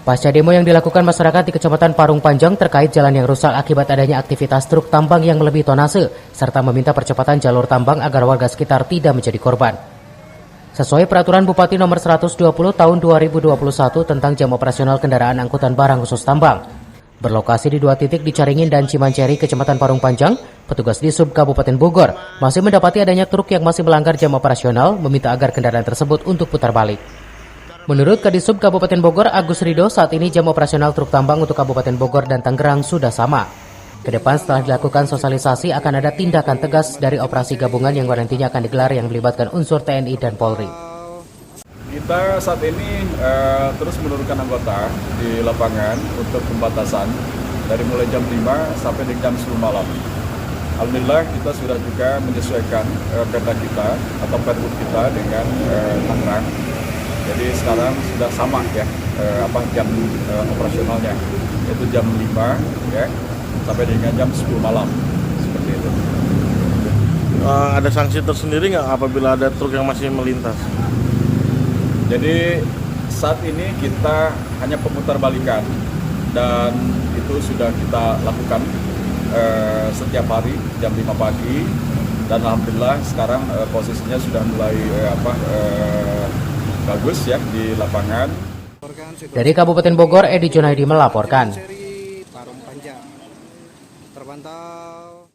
Pasca demo yang dilakukan masyarakat di Kecamatan Parung Panjang terkait jalan yang rusak akibat adanya aktivitas truk tambang yang melebihi tonase, serta meminta percepatan jalur tambang agar warga sekitar tidak menjadi korban. Sesuai peraturan Bupati nomor 120 tahun 2021 tentang jam operasional kendaraan angkutan barang khusus tambang, berlokasi di 2 titik di Caringin dan Cimanceri, Kecamatan Parung Panjang, petugas di Sub Kabupaten Bogor masih mendapati adanya truk yang masih melanggar jam operasional, meminta agar kendaraan tersebut untuk putar balik. Menurut Kadisub Kabupaten Bogor, Agus Rido, saat ini jam operasional truk tambang untuk Kabupaten Bogor dan Tangerang sudah sama. Kedepan setelah dilakukan sosialisasi akan ada tindakan tegas dari operasi gabungan yang nantinya akan digelar yang melibatkan unsur TNI dan Polri. Kita saat ini terus menurunkan anggota di lapangan untuk pembatasan dari mulai jam 5 sampai dengan jam 10 malam. Alhamdulillah kita sudah juga menyesuaikan perda kita atau pergub kita dengan Tangerang. Jadi sekarang sudah sama ya jam operasionalnya, yaitu jam 5 ya sampai dengan jam 10 malam seperti itu. Ada sanksi tersendiri nggak apabila ada truk yang masih melintas? Jadi saat ini kita hanya pemutar balikan dan itu sudah kita lakukan setiap hari jam 5 pagi dan alhamdulillah sekarang posisinya sudah mulai bagus ya di lapangan. Dari Kabupaten Bogor, Edi Junaidi melaporkan. Parung Panjang terpantau